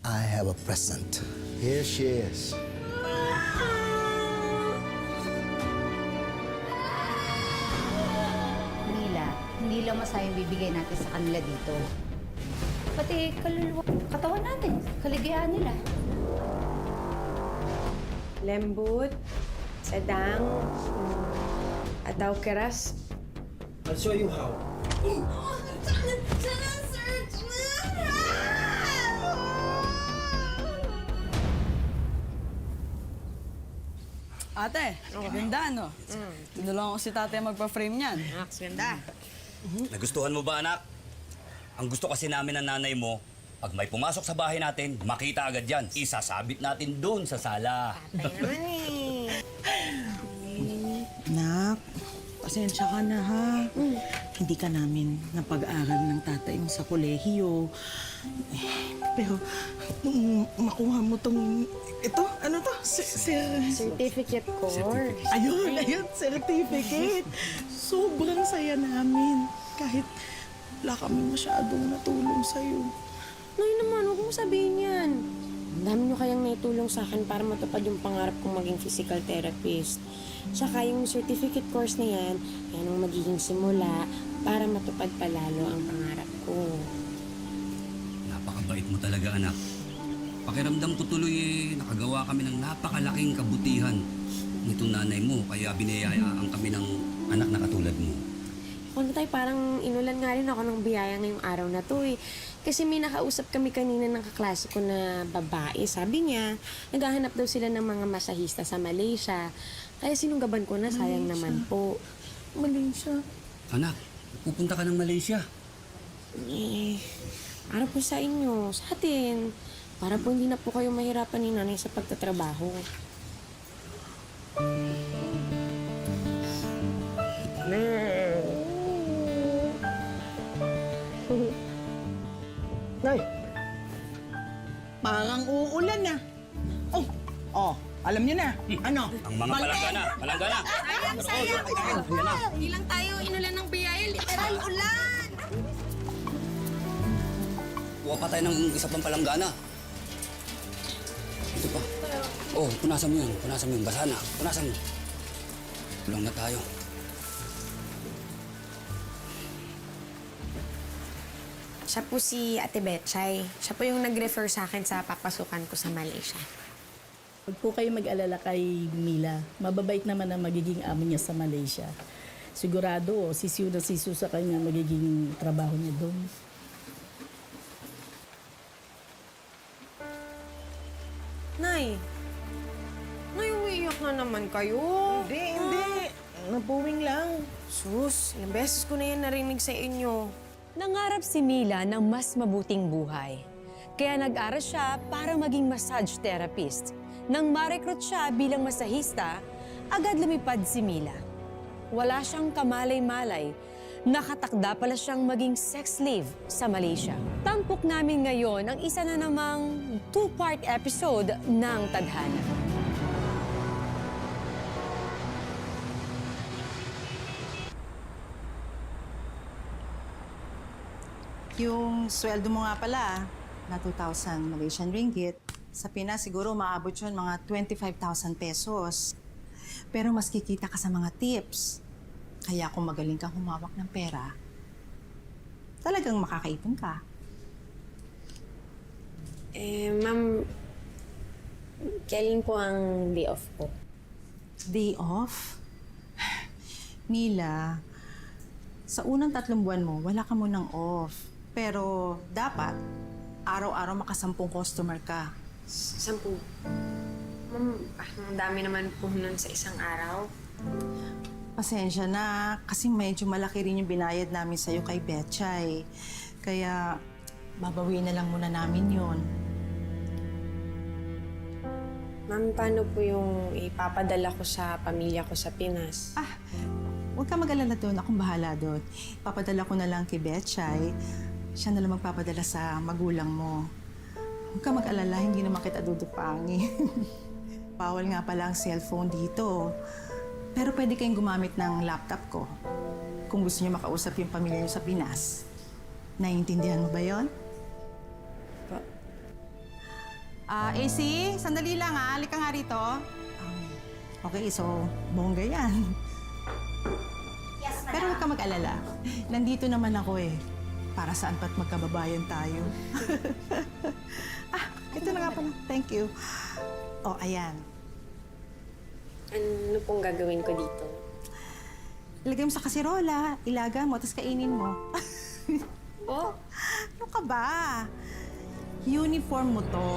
I have a present. Here she is. Mila, hindi lang masayang bibigay natin sa kanila dito. Pati kaluluwa, katawan natin, kaligayahan nila. Lembut, sedang, atau keras. I'll show you how. Ate, ganda no? Tinulungan ko si tatay magpa-frame niyan. Max, ganda. Nagustuhan mo ba, anak? Ang gusto kasi namin ng nanay mo, pag may pumasok sa bahay natin, makita agad yan. Isasabit natin doon sa sala. Tayo naman eh. Nak, pasensya ka na ha. Hindi ka namin napag-aral ng tatay mo sa kolehiyo. Pero, nung makuha mo tong... Ito, ano to? Certificate course. Ayun, certificate. Sobrang saya namin. Kahit wala kami masyadong natulong sa'yo. Nay naman, huwag mong sabihin yan. Ang dami nyo kayang naitulong sa akin para matupad yung pangarap kong maging physical therapist. Tsaka yung certificate course na yan ang magiging simula para matupad palalo ang pangarap ko. Napakabait mo talaga, anak. Pakiramdam ko tuloy nakagawa kami ng napakalaking kabutihan nitong nanay mo. Kaya biniyayaan kami ng anak na katulad mo. Kung tayo, parang inulan nga rin ako ng biyaya ngayong araw na to eh. Kasi may nakausap kami kanina ng kaklase ko na babae. Sabi niya, naghahanap daw sila ng mga masahista sa Malaysia. Kaya sinunggaban ko na, sayang naman po. Malaysia. Anak, pupunta ka ng Malaysia. Eh, para po sa inyo, sa atin. Para po hindi na po kayo mahirapan ni nanay sa pagtatrabaho. Nay, parang uulan na. Alam niyo na. Ano? Ang mga palanggana, palanggana. Sayang! Hindi lang tayo inulan ng biyaya, literal ulan! Kuha pa tayo ng isa pang palanggana. Ito pa. Oh, punasan mo yun. Punasan mo yun. Basa na. Punasan mo. Kulang na tayo. Siya po si Ate Betchay. Siya po yung nag-refer sa akin sa papasukan ko sa Malaysia. Huwag po kayo mag-alala kay Mila. Mababait naman ang magiging amo niya sa Malaysia. Sigurado, sisiw na sisiw sa kanya magiging trabaho niya doon. Nay! Nay, umiiyak na naman kayo. Hindi. Napuwing lang. Sus, ilang beses ko na yan narinig sa inyo. Nangarap si Mila ng mas mabuting buhay. Kaya nag-aral siya para maging massage therapist. Nang ma-recruit siya bilang masahista, agad lumipad si Mila. Wala siyang kamalay-malay. Nakatakda pala siyang maging sex slave sa Malaysia. Tampok namin ngayon ang isa na namang two-part episode ng Tadhana. Yung sweldo mo nga pala, na 2,000 Malaysian ringgit. Sa Pinas, siguro maabot yun mga 25,000 pesos. Pero mas kikita ka sa mga tips. Kaya kung magaling kang humawak ng pera, talagang makakaipon ka. Ma'am, kailan po ang day off po? Day off? Mila, sa unang 3 buwan mo, wala ka munang off. Pero dapat, araw-araw makasampung customer ka. 10. Ma'am, ang dami naman po nun sa isang araw. Pasensya na, kasi medyo malaki rin yung binayad namin sa'yo kay Betchay. Kaya, babawiin na lang muna namin yun. Ma'am, paano po yung ipapadala ko sa pamilya ko sa Pinas? Huwag ka mag-alala doon. Akong bahala doon. Papadala ko na lang kay Betchay. Siya na lang magpapadala sa magulang mo. Huwag ka mag-alala. Hindi naman kita dudupangi. Bawal nga pala ang cellphone dito. Pero pwede kayong gumamit ng laptop ko. Kung gusto niyo makausap yung pamilya niyo sa Pinas. Naiintindihan mo ba yon? AC, sandali lang halika nga rito. Okay, so bongga yan. Yes, Pero huwag ka mag-alala. Nandito naman ako eh. Para saan pa't magkababayan tayo. Ito na nga pala. Thank you. Oh, ayan. Ano pong gagawin ko dito? Ilagay mo sa kasirola, ilaga mo, tapos kainin mo. Oh, ano ka ba? Uniform mo to.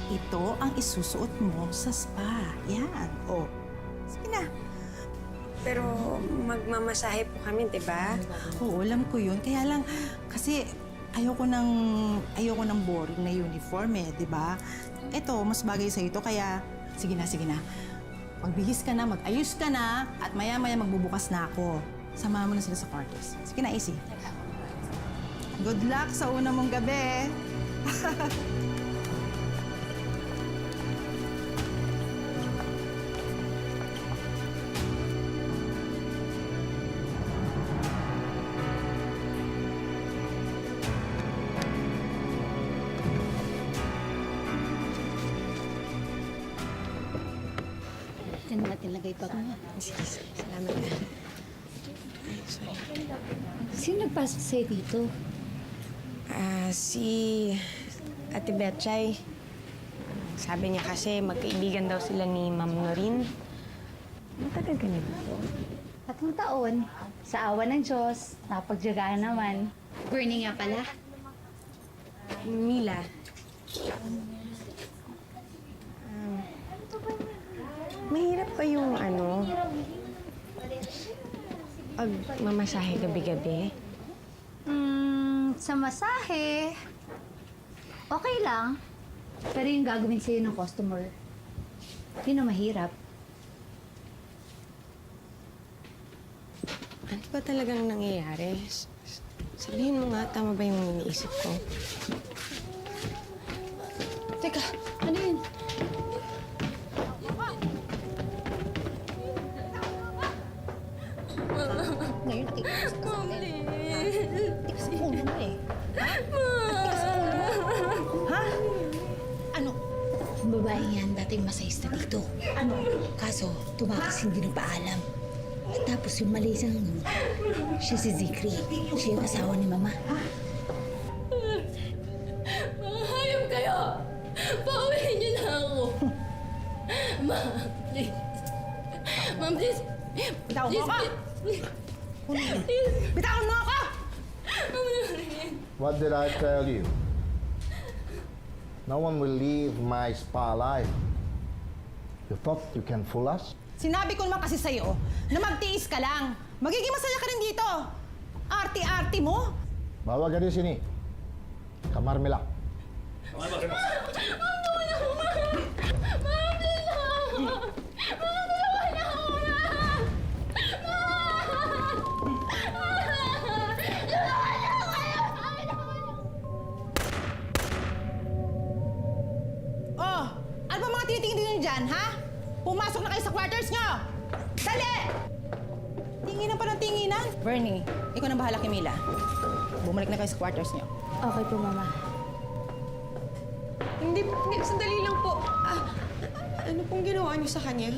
Ito ang isusuot mo sa spa. Yan. Oh. Sige na. Pero magmamasahe po kami, di ba? Oo, alam ko yun. Kaya lang, kasi ayoko ng boring na uniform eh, di ba? Ito, mas bagay sa ito, kaya sige na. Magbihis ka na, mag-ayos ka na, at maya-maya magbubukas na ako. Samahan mo na sila sa quarters. Sige na, Easy. Good luck sa una mong gabi. Diyan natin lagay bag mo. Sige, salamat na. Sino nagpasok sa'yo dito? Si Ate Betchay. Sabi niya kasi magkaibigan daw sila ni Ma'am Norin. Matagal ka na dito? 3 taon. Sa awa ng Diyos, napagdyagaan naman. Bernie nga pala. Mila. Mahirap pa yung pag mamasahe gabi-gabi. Sa masahe, okay lang. Pero yung gagawin sa'yo ng customer, yun ang mahirap. Ano ba talagang nangyayari? Sabihin mo nga, tama ba yung iniisip ko? Teka, ano yun? Ngayon, nakikiusap ka sa akin. Tikas ang ulo mo eh. Tikas ang ulo mo. Ha? Ano? Ang babae yan, dating masahista dito. Ano? Kaso, tumakas hindi nang paalam. At tapos yung malisang, siya si Zikri. Siya yung asawa ni Mama. Mga hayop kayo! Pauwiin niyo na ako! Ma'am, please. Ma'am, please. Bitawan mo ako! Please. Bitawan mo ako! What did I tell you? No one will leave my spa alive. You thought you can fool us? Sinabi ko naman kasi sa'yo na magtiis ka lang. Magiging masaya ka rin dito. Arti-arti mo. Bawa ka di sini. Kamar mo lang. Oh, ano ba mga tinitingin nyo dyan, ha? Pumasok na kayo sa quarters nyo! Dali! Tinginan pa ng tinginan. Bernie, ikaw nang bahala kay Mila. Bumalik na kayo sa quarters nyo. Okay po, Mama. Hindi, sandali lang po. Ano pong ginawa niyo sa kanya?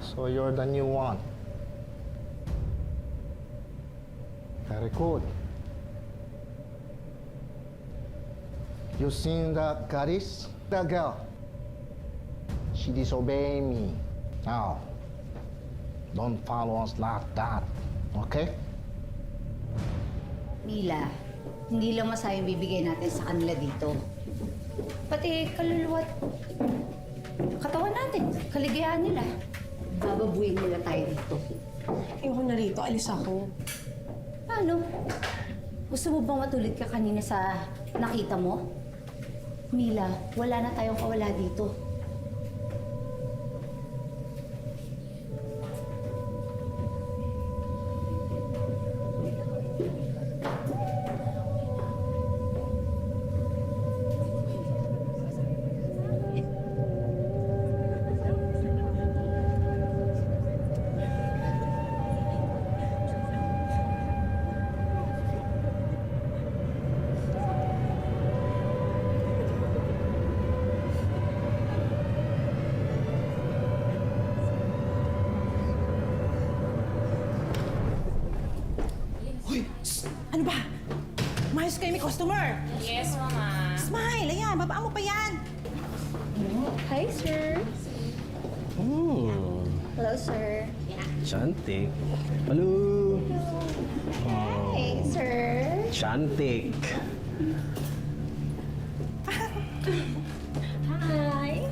So you're the new one. Very good. You seen that Caris? That girl. She disobeyed me. Now, don't follow us like that. Okay? Mila, hindi lang masayang bibigay natin sa kanila dito. Pati kaluluwa at katawan natin, kaligayahan nila. Bababuhin nila tayo dito. Ayoko na rito, alis ako. Paano? Gusto mo bang matulid ka kanina sa nakita mo? Mila, wala na tayong kawala dito. customer! Yes, Mama. Smile! Ayan, babaan mo pa yan! Hi, sir. Hello, sir. Cantik. Halo. Hi, sir. Cantik. Hi.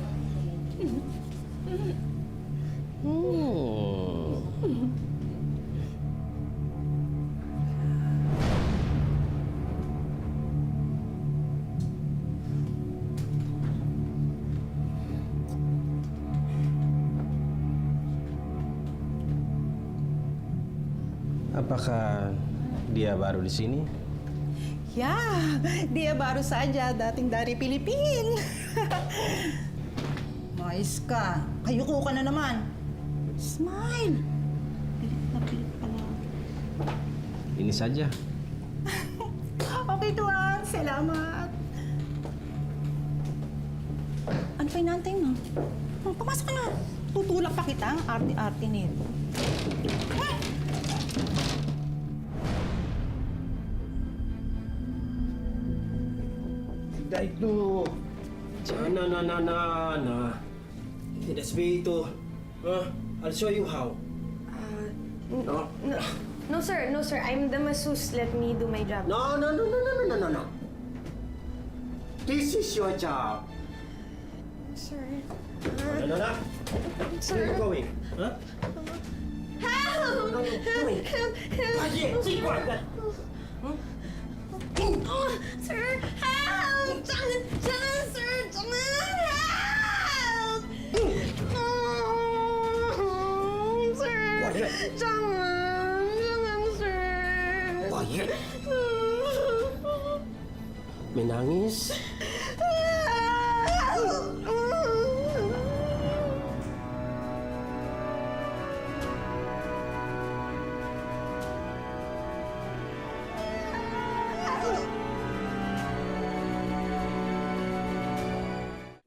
Apakah dia baru di sini? Yeah, dia baru saja dating dari Pilipin. Mais ka. Kayuko ka na naman. Smile! Pilit na pala. Ini saja. Okay, Tuan. Salamat. Ano pa inaantay mo? Pumasok ka na. Tutulak pa kita ang arte-arte nito. Tidak itu. Jangan, nah. Tidak seperti itu. I'll show you how. No. No, sir. No, sir. I'm the masseuse. Let me do my job. No. This is your job. Sir. No. Where are you going? Huh? Help! No, going. Sir, help! Jangan, sir! Jangan! Help! Sir! Quiet. Jangan, sir! Quiet. Menangis.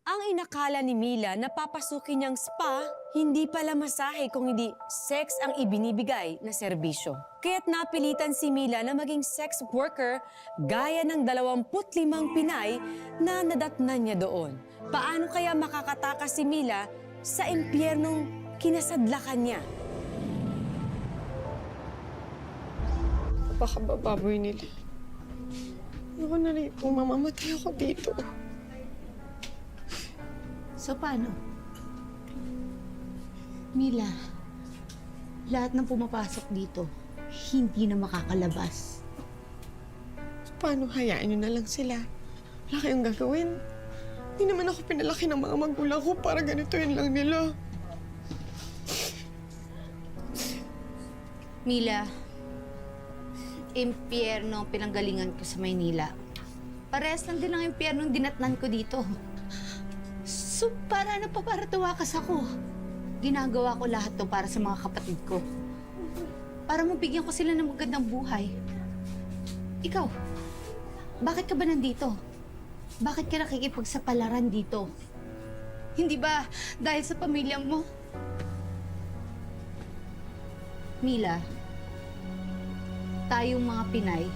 Ang inakala ni Mila na papasukin niyang spa, hindi pala masahe kung hindi sex ang ibinibigay na serbisyo. Kaya't napilitan si Mila na maging sex worker gaya ng 25 Pinay na nadatnan niya doon. Paano kaya makakatakas si Mila sa impyernong kinasadlakan niya? Baka bababoy nila. Ako na rin kung mamamatay ako dito. So, paano? Mila, lahat ng pumapasok dito, hindi na makakalabas. Paano hayaan nyo na lang sila? Wala kayong gagawin. Hindi naman ako pinalaki ng mga magulang ko para ganituin lang nila. Mila, impyerno ang pinanggalingan ko sa Maynila. Parehas lang din ang impyerno ang dinatnan ko dito. So, para ano pa para tuwakas ako? Ginagawa ko lahat to para sa mga kapatid ko. Para mabigyan ko sila ng magandang buhay. Ikaw, bakit ka ba nandito? Bakit ka nakikipagsapalaran dito? Hindi ba dahil sa pamilya mo? Mila, tayong mga Pinay,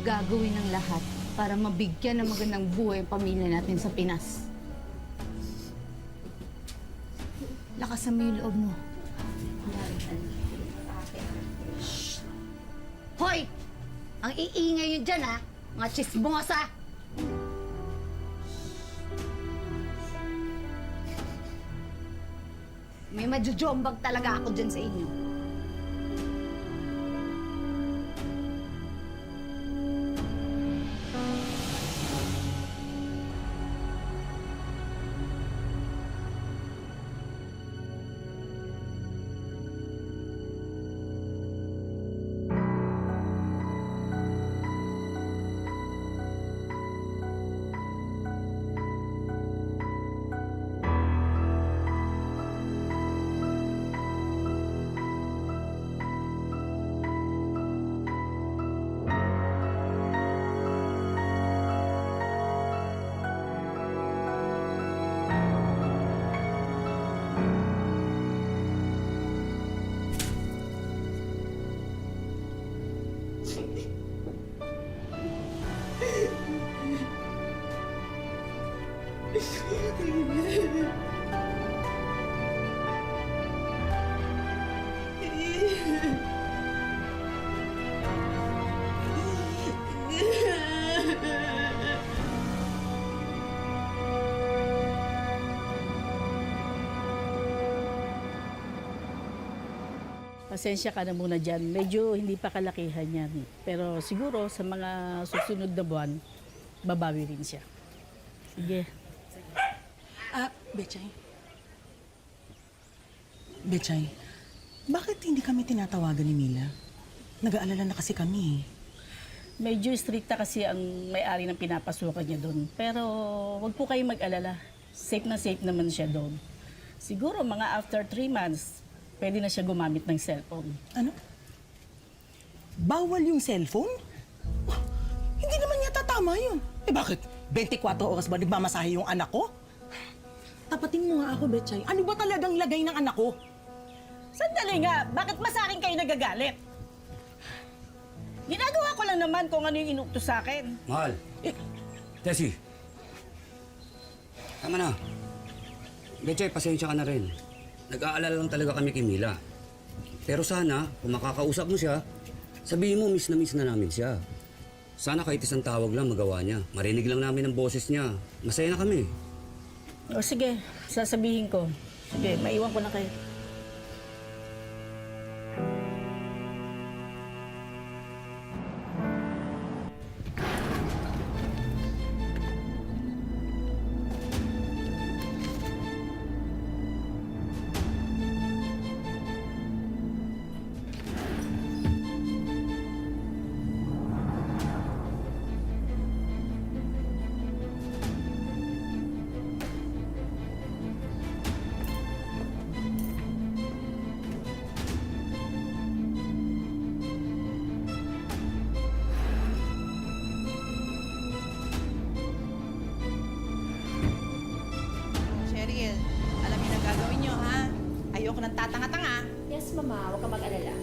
gagawin ng lahat para mabigyan ng magandang buhay ang pamilya natin sa Pinas. Lakasan mo yung loob mo. Shh! Hoy! Ang iingay yun dyan, ha? Mga chismosa! May majujombag talaga ako dyan sa inyo. Pasensya ka na muna dyan. Medyo hindi pa kalakihan yan. Pero siguro sa mga susunod na buwan, babawi rin siya. Sige. Betchay. Betchay, bakit hindi kami tinatawagan ni Mila? Nag-aalala na kasi kami. Medyo stricta kasi ang may-ari ng pinapasukan niya doon. Pero wag po kayong mag-alala. Safe na safe naman siya doon. Siguro mga after 3 months, pwede na siya gumamit ng cellphone. Ano? Bawal yung cellphone? Oh, hindi naman yata tama yun. Eh bakit? 24 oras ba nagmamasahe yung anak ko? Tapatin mo nga ako, Betchay. Ano ba talagang lagay ng anak ko? Sandali nga, bakit ba sa akin kayo nagagalit? Ginagawa ko lang naman kung ano yung inutos sa akin. Mahal. Tessie. Tama na. Betchay, pasensya ka na rin. Nag-aalala lang talaga kami kay Mila. Pero sana, kung makakausap mo siya, sabihin mo miss na namin siya. Sana kahit isang tawag lang magawa niya. Marinig lang namin ang boses niya. Masaya na kami. O sige, sasabihin ko. Sige, maiwan ko na kayo. Cheryl, alam niyo na gagawin niyo, ha? Ayoko ng tatanga-tanga. Yes, Mama. Huwag ka mag-alala.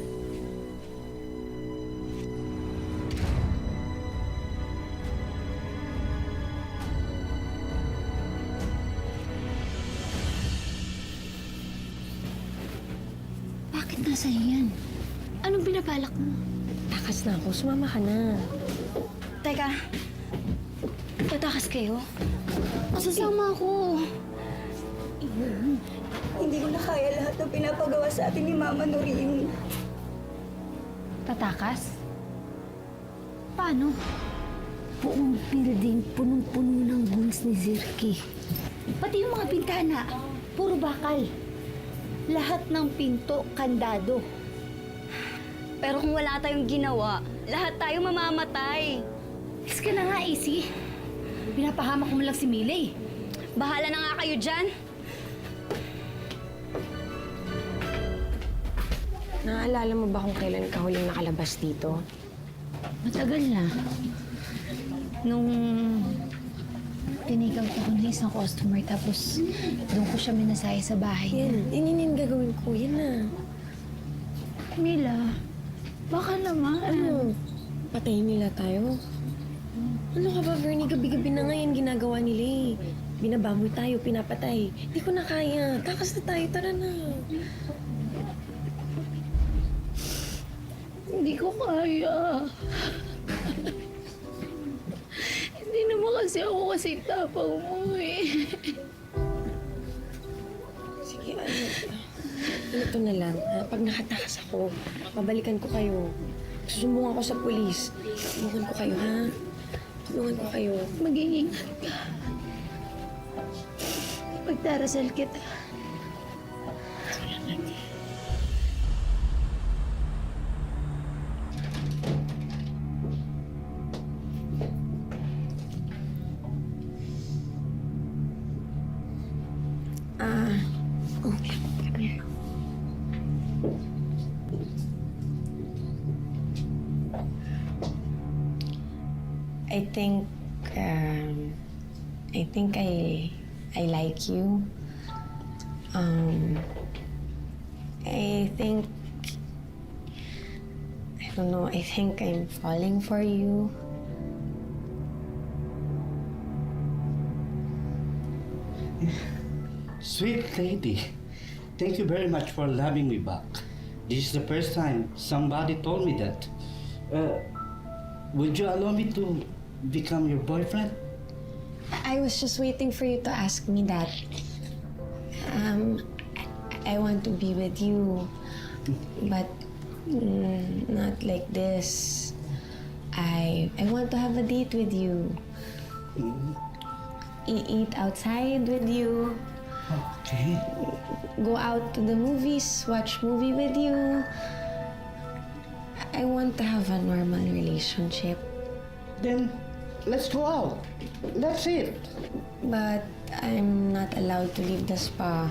Bakit nasa yan? Anong binabalak mo? Takas na ako. Sumama ka na. Teka, tatakas kayo? Masasama ako. Hindi ko na kaya lahat ng pinapagawa sa atin ni Mama Noreen. Tatakas? Paano? Buong building punong-puno ng guns ni Zirky. Pati yung mga bintana, puro bakal. Lahat ng pinto, kandado. Pero kung wala tayong ginawa, lahat tayo mamamatay. Is ka na nga, AC. Pinapahamak mo lang si Miley. Bahala na nga kayo dyan. Naaalala mo ba kung kailan ka huling nakalabas dito? Matagal na. Nung tinigang ko na isang customer, tapos doon ko siya minasaya sa bahay niya. Yan yung gagawin ko. Yan na. Mila, baka naman. Ano? Patayin nila tayo? Ano ka ba, Bernie? Gabi-gabi na nga yan ginagawa nila eh. Binabamoy tayo, pinapatay. Hindi ko na kaya. Takas na tayo. Tara na. Hindi ko kaya. Hindi naman kasi ako kasi tapang mo eh. Sige, Ito na lang. Pag nakatakas ako, babalikan ko kayo. Susumbong ako sa pulis. Tulungan ko kayo, ha? Tulungan ko kayo. Mag-iingat ka. Pagdarasal kita. I think I like you. I don't know, I think I'm falling for you. Sweet lady, thank you very much for loving me back. This is the first time somebody told me that. Would you allow me to become your boyfriend? I was just waiting for you to ask me that. I want to be with you, but not like this. I want to have a date with you. Eat outside with you. Okay. Go out to the movies, watch movie with you. I want to have a normal relationship. Then, let's go out. That's it. But I'm not allowed to leave the spa.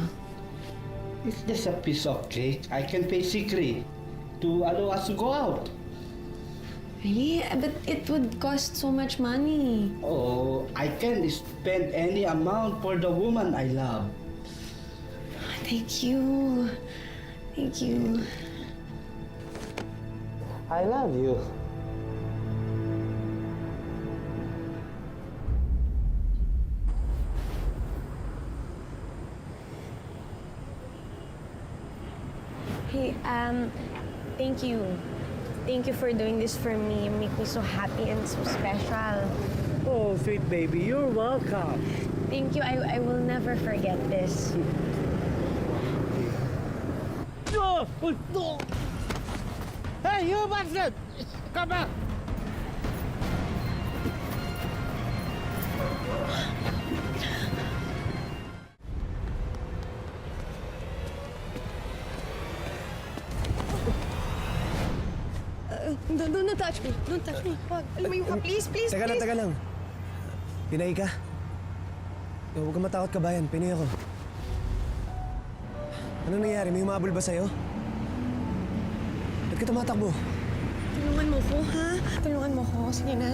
It's just a piece of cake. I can pay secret to allow us to go out. Really? But it would cost so much money. Oh, I can spend any amount for the woman I love. Thank you. Thank you. I love you. Hey, thank you. Thank you for doing this for me. You make me so happy and so special. Oh, sweet baby, you're welcome. Thank you. I will never forget this. Hey, you bastard! Come back! Don't touch me. Don't touch me. Wag. Lumayo ka. Please, please, Teka lang, please. teka lang. Pinay ka? Huwag kang matakot, kabayan. Pinay ako. Ano nangyari? May umabol ba sa'yo? Ba't ka tumatakbo? Tulungan mo ko, ha? Tulungan mo ko. Sige na.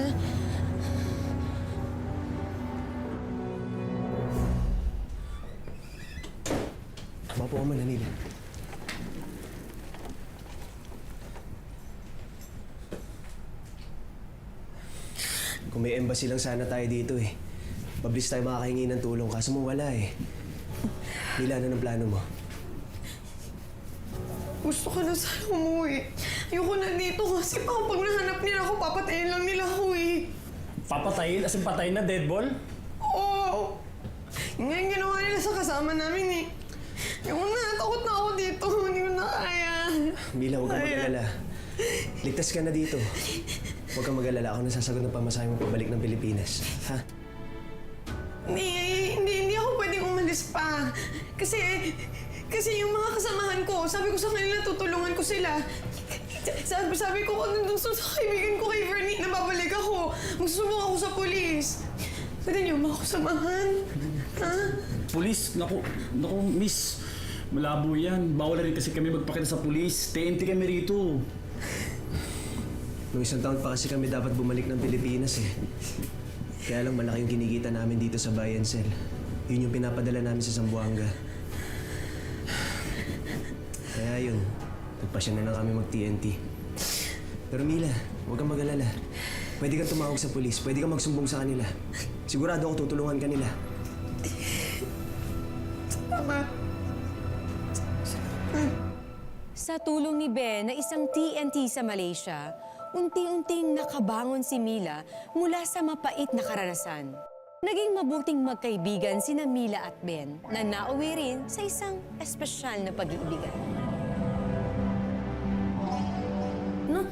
Mapo ka man, Anila. Kung may embassy lang sana tayo dito eh. Mabilis tayo makakahingi ng tulong, kaso mo wala eh. Nila, ano ng plano mo? Gusto ko na sana umuwi. Ayoko na dito kasi pag nahanap nila ako, papatayin lang nila ako eh. Papatayin? As in patayin na, deadball? Oo. Yun nga yung ginawa nila sa kasama namin eh. Ayoko na, takot na ako dito. Hindi ko na kaya. Mila, huwag kang mag-alala. Ligtas ka na dito. Huwag kang mag-alala. Ako nasasagot ng pamasahe mo pabalik ng Pilipinas. Ha? Hindi ako pwedeng umalis pa. Kasi yung mga kasamahan ko, sabi ko sa kanila, tutulungan ko sila. Sabi ko kung nandun sa kaibigan ko kay Vernie, na babalik ako. Magsusubok ako sa polis. Pwede niyo ba ako samahan? Ha? Pulis? Naku, miss. Malabo yan. Bawal rin kasi kami magpakita sa pulis. TNT kami rito. Noong isang taon pa kasi kami dapat bumalik ng Pilipinas eh. Kaya lang malaki yung kinikita namin dito sa Bayan Cell. Yun yung pinapadala namin sa Zamboanga. Kaya yun, nagpasya na lang kami mag-TNT. Pero Mila, huwag kang mag-alala. Pwede kang tumawag sa pulis, pwede kang magsumbong sa kanila. Sigurado ako tutulungan ka nila. Sa tulong ni Ben na isang TNT sa Malaysia, unti-unting nakabangon si Mila mula sa mapait na karanasan. Naging mabuting magkaibigan sina Mila at Ben na nauwi rin sa isang espesyal na pag-iibigan.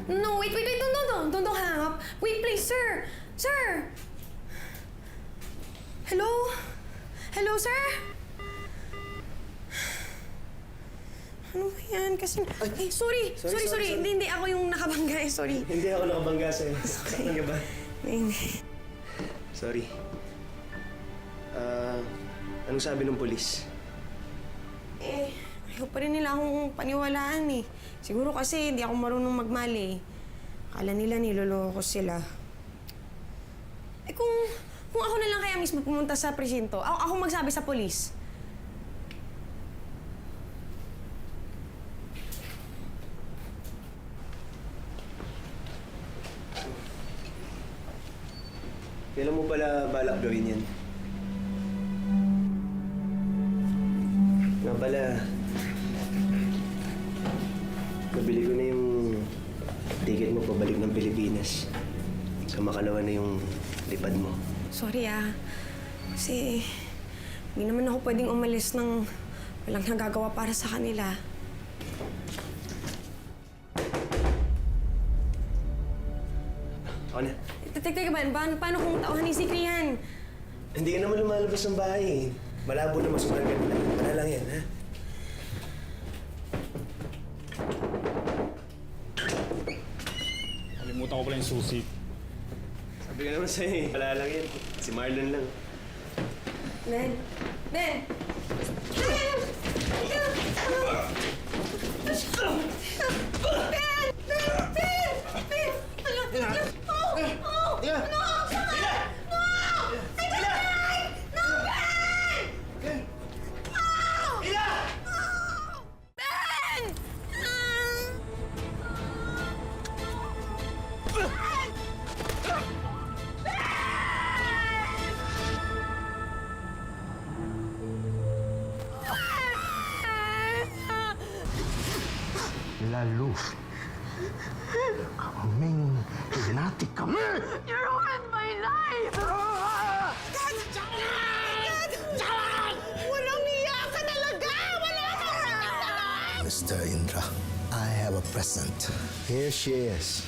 No, wait, don't hang up. Wait, please, sir. Sir! Hello? Hello, sir? Ano ba yan? Kasi... Ay, sorry. Hindi ako yung nakabangga eh, sorry. Hindi ako nakabangga sa'yo. Saktan ka ba? Hindi. Sorry. Anong sabi ng pulis? Ayaw pa rin nila akong paniwalaan eh. Siguro kasi hindi ako marunong magmali. Akala nila niloloko sila. Kung ako na lang kaya mismo pumunta sa presinto, ako magsabi sa polis. Kailan mo pala balak gawin yan? Nga pala, nabili ko na yung ticket mo pabalik ng Pilipinas. So makalawa na yung lipad mo. Sorry kasi hindi naman ako pwedeng umalis ng walang nagagawa para sa kanila. Ako na. Teka ba? Paano kung tauhan ni Sikri yan? Hindi ka naman lumalabas ng bahay eh. Malabo na masukan ka nila. Wala lang yan, ha? Kalimutan ko pala yung susi. Sabi ka naman sa'yo eh. Wala lang yan. Si Marlon lang. Ben! Ben! Lalo. Kaming hinati kami! You ruined my life! Dad! Dad! Walang niya ka talaga! Wala ka talaga! Mr. Indra, I have a present. Here she is.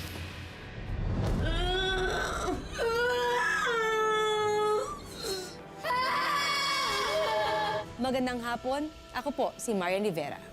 Magandang hapon. Ako po, si Marian Rivera.